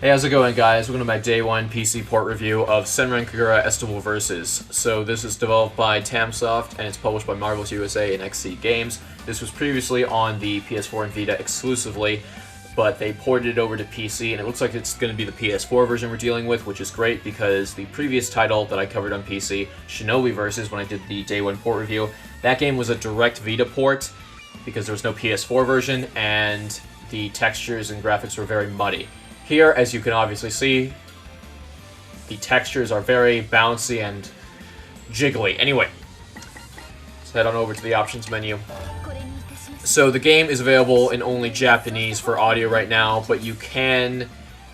Hey, how's it going, guys? Welcome to my day one PC port review of Senran Kagura Estival Versus. So this is developed by Tamsoft and it's published by Marvelous USA and XC Games. This was previously on the PS4 and Vita exclusively, but they ported it over to PC, and it looks like it's going to be the PS4 version we're dealing with, which is great because the previous title that I covered on PC, Shinov Versus, when I did the day one port review, that game was a direct Vita port because there was no PS4 version, and the textures and graphics were very muddy. Here, as you can obviously see, the textures are very bouncy and jiggly. Anyway, let's head on over to the options menu. So the game is available in only Japanese for audio right now, but you can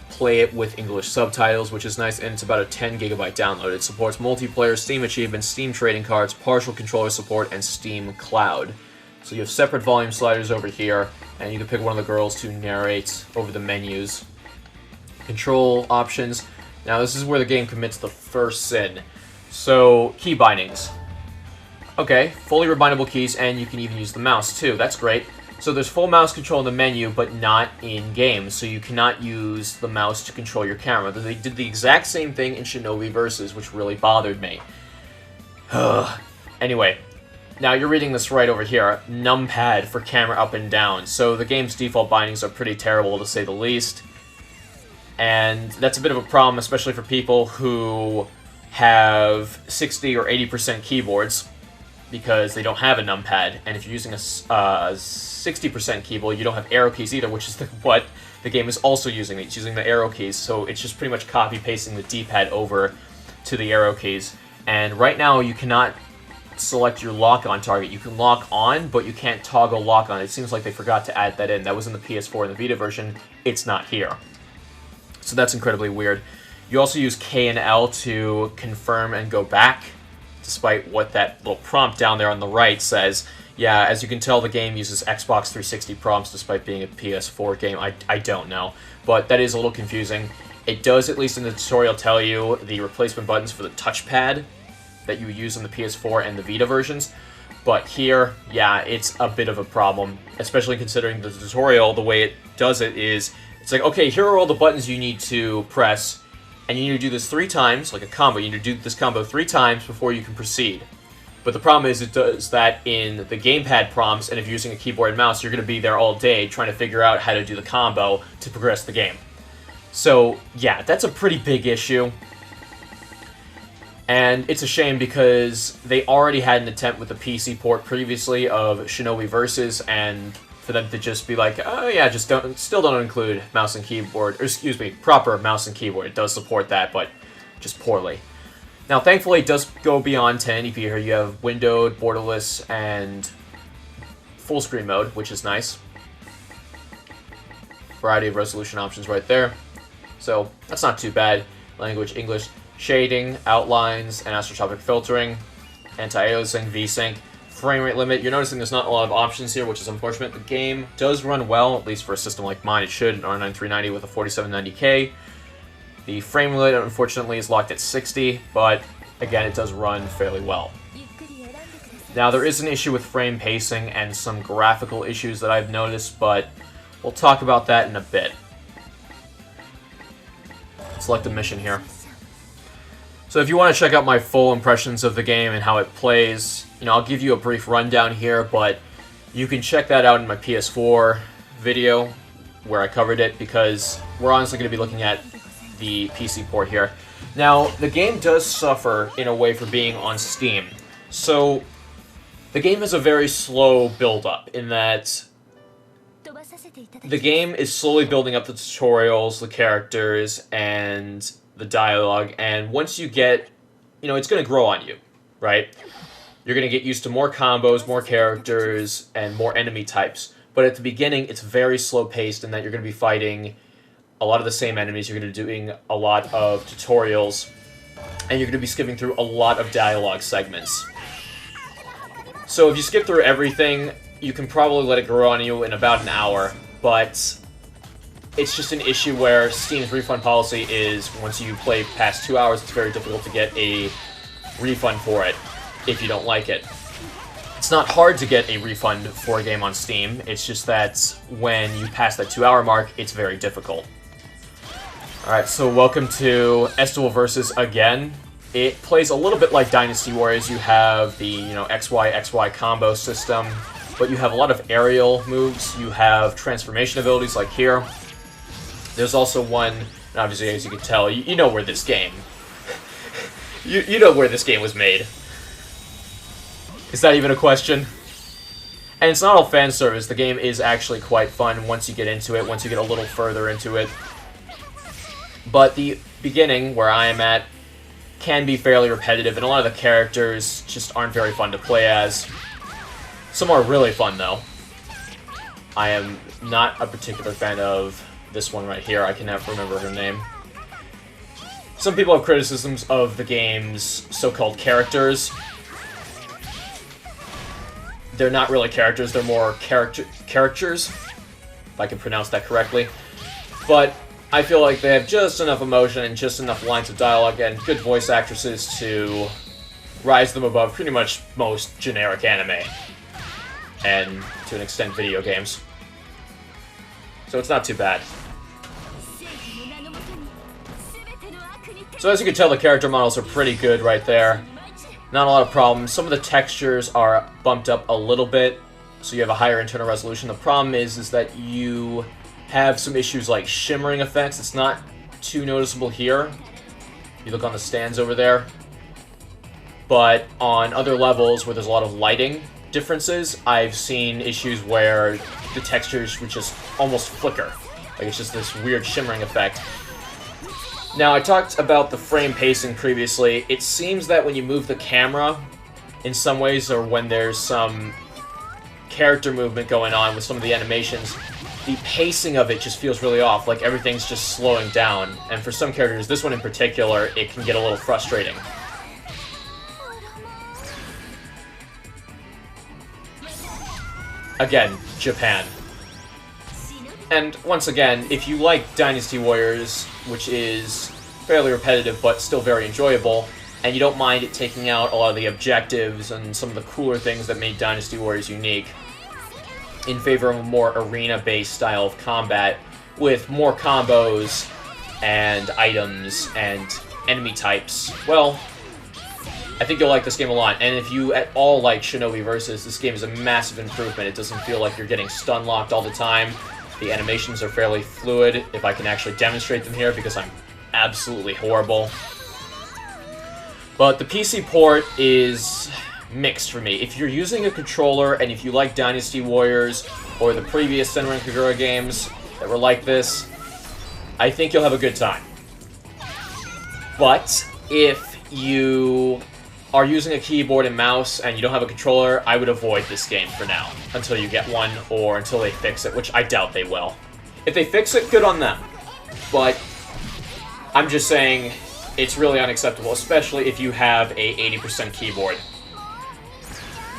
play it with English subtitles, which is nice, and it's about a 10 gigabyte download. It supports multiplayer, Steam achievements, Steam trading cards, partial controller support, and Steam Cloud. So you have separate volume sliders over here, and you can pick one of the girls to narrate over the menus. Control options. Now this is where the game commits the first sin. So, key bindings. Okay, fully rebindable keys, and you can even use the mouse too. That's great. So there's full mouse control in the menu, but not in-game. So you cannot use the mouse to control your camera. They did the exact same thing in Shinov Versus, which really bothered me. Anyway, now you're reading this right over here. Numpad for camera up and down. So the game's default bindings are pretty terrible, to say the least. And that's a bit of a problem, especially for people who have 60 or 80% keyboards, because they don't have a numpad. And if you're using a 60% keyboard, you don't have arrow keys either, which is what the game is also using. It's using the arrow keys, so it's just pretty much copy-pasting the D-pad over to the arrow keys. And right now, you cannot select your lock-on target. You can lock on, but you can't toggle lock-on. It seems like they forgot to add that in. That was in the PS4 and the Vita version. It's not here. So that's incredibly weird. You also use K and L to confirm and go back, despite what that little prompt down there on the right says. Yeah, as you can tell, the game uses Xbox 360 prompts despite being a PS4 game. I don't know, but that is a little confusing. It does, at least in the tutorial, tell you the replacement buttons for the touchpad that you use on the PS4 and the Vita versions. But here, yeah, it's a bit of a problem, especially considering the tutorial, the way it does it is, it's like, okay, here are all the buttons you need to press, and you need to do this 3 times, like a combo. You need to do this combo 3 times before you can proceed. But the problem is it does that in the gamepad prompts, and if you're using a keyboard and mouse, you're going to be there all day trying to figure out how to do the combo to progress the game. So, yeah, that's a pretty big issue. And it's a shame because they already had an attempt with the PC port previously of Shinov Versus, and for them to just be like, oh yeah, just still don't include mouse and keyboard, or excuse me, proper mouse and keyboard. It does support that, but just poorly. Now, thankfully, it does go beyond 1080p here. You have windowed, borderless, and full screen mode, which is nice. Variety of resolution options right there. So, that's not too bad. Language, English, shading, outlines, and anisotropic filtering, anti-aliasing, VSync. Frame rate limit, you're noticing there's not a lot of options here, which is unfortunate. The game does run well, at least for a system like mine. It should, an R9 390 with a 4790K. The frame rate, unfortunately, is locked at 60, but again, it does run fairly well. Now, there is an issue with frame pacing and some graphical issues that I've noticed, but we'll talk about that in a bit. Select a mission here. So if you want to check out my full impressions of the game and how it plays, you know, I'll give you a brief rundown here, but you can check that out in my PS4 video where I covered it, because we're honestly going to be looking at the PC port here. Now, the game does suffer in a way for being on Steam. So, the game has a very slow build-up in that the game is slowly building up the tutorials, the characters, and the dialogue, and once you get, you know, it's going to grow on you, right? You're going to get used to more combos, more characters, and more enemy types. But at the beginning, it's very slow-paced in that you're going to be fighting a lot of the same enemies, you're going to be doing a lot of tutorials, and you're going to be skipping through a lot of dialogue segments. So if you skip through everything, you can probably let it grow on you in about an hour, but it's just an issue where Steam's refund policy is once you play past 2 hours, it's very difficult to get a refund for it if you don't like it. It's not hard to get a refund for a game on Steam, it's just that when you pass that 2 hour mark, it's very difficult. Alright, so welcome to Estival versus again. It plays a little bit like Dynasty Warriors. You have the, XY combo system, but you have a lot of aerial moves. You have transformation abilities like here. There's also one, and obviously as you can tell, you know where this game... you know where this game was made. Is that even a question? And it's not all fan service. The game is actually quite fun once you get into it, once you get a little further into it. But the beginning, where I am at, can be fairly repetitive, and a lot of the characters just aren't very fun to play as. Some are really fun, though. I am not a particular fan of this one right here. I can never remember her name. Some people have criticisms of the game's so-called characters. They're not really characters, they're more characters, if I can pronounce that correctly. But I feel like they have just enough emotion and just enough lines of dialogue and good voice actresses to rise them above pretty much most generic anime. And, to an extent, video games. So it's not too bad. So as you can tell, the character models are pretty good right there. Not a lot of problems. Some of the textures are bumped up a little bit, so you have a higher internal resolution. The problem is that you have some issues like shimmering effects. It's not too noticeable here. You look on the stands over there. But on other levels where there's a lot of lighting differences, I've seen issues where the textures would just almost flicker. Like it's just this weird shimmering effect. Now, I talked about the frame pacing previously. It seems that when you move the camera, in some ways, or when there's some character movement going on with some of the animations, the pacing of it just feels really off, like everything's just slowing down. And for some characters, this one in particular, it can get a little frustrating. Again, Japan. And once again, if you like Dynasty Warriors, which is fairly repetitive but still very enjoyable, and you don't mind it taking out a lot of the objectives and some of the cooler things that made Dynasty Warriors unique, in favor of a more arena-based style of combat with more combos and items and enemy types, well, I think you'll like this game a lot. And if you at all like Shinobi Versus, this game is a massive improvement. It doesn't feel like you're getting stun-locked all the time. The animations are fairly fluid, if I can actually demonstrate them here, because I'm absolutely horrible. But the PC port is mixed for me. If you're using a controller, and if you like Dynasty Warriors, or the previous Senran Kagura games that were like this, I think you'll have a good time. But if you are using a keyboard and mouse and you don't have a controller, I would avoid this game for now, until you get one, or until they fix it, which I doubt they will. If they fix it, good on them. But I'm just saying, it's really unacceptable, especially if you have a 80% keyboard.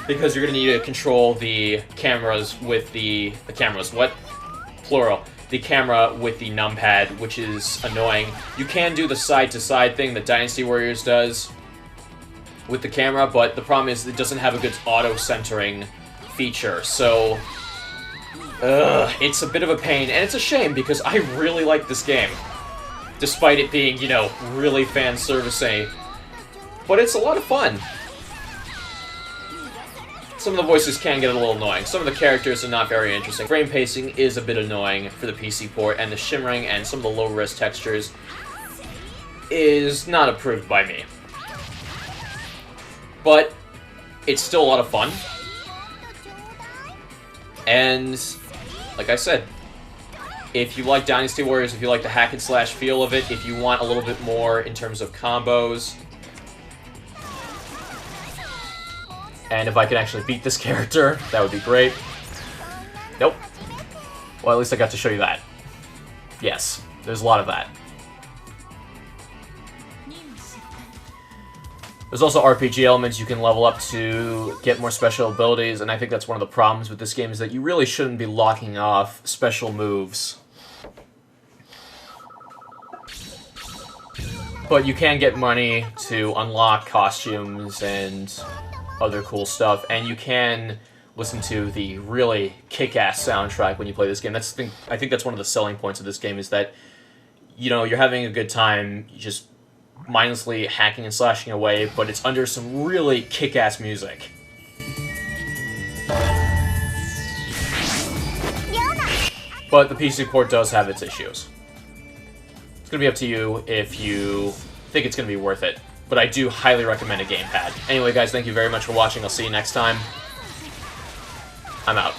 Because you're going to need to control the cameras with the cameras, what? Plural. The camera with the numpad, which is annoying. You can do the side-to-side thing that Dynasty Warriors does with the camera, but the problem is it doesn't have a good auto-centering feature, so it's a bit of a pain, and it's a shame because I really like this game, despite it being, really fan-servicey, but it's a lot of fun. Some of the voices can get a little annoying. Some of the characters are not very interesting. Frame pacing is a bit annoying for the PC port, and the shimmering and some of the low-res textures is not approved by me. But it's still a lot of fun. And, like I said, if you like Dynasty Warriors, if you like the hack-and-slash feel of it, if you want a little bit more in terms of combos, and if I can actually beat this character, that would be great. Nope. Well, at least I got to show you that. Yes, there's a lot of that. There's also RPG elements you can level up to get more special abilities, and I think that's one of the problems with this game, is that you really shouldn't be locking off special moves. But you can get money to unlock costumes and other cool stuff, and you can listen to the really kick-ass soundtrack when you play this game. I think that's one of the selling points of this game, is that you know, you're having a good time, just mindlessly hacking and slashing away, but it's under some really kick-ass music. But the PC port does have its issues. It's going to be up to you if you think it's going to be worth it. But I do highly recommend a gamepad. Anyway, guys, thank you very much for watching. I'll see you next time. I'm out.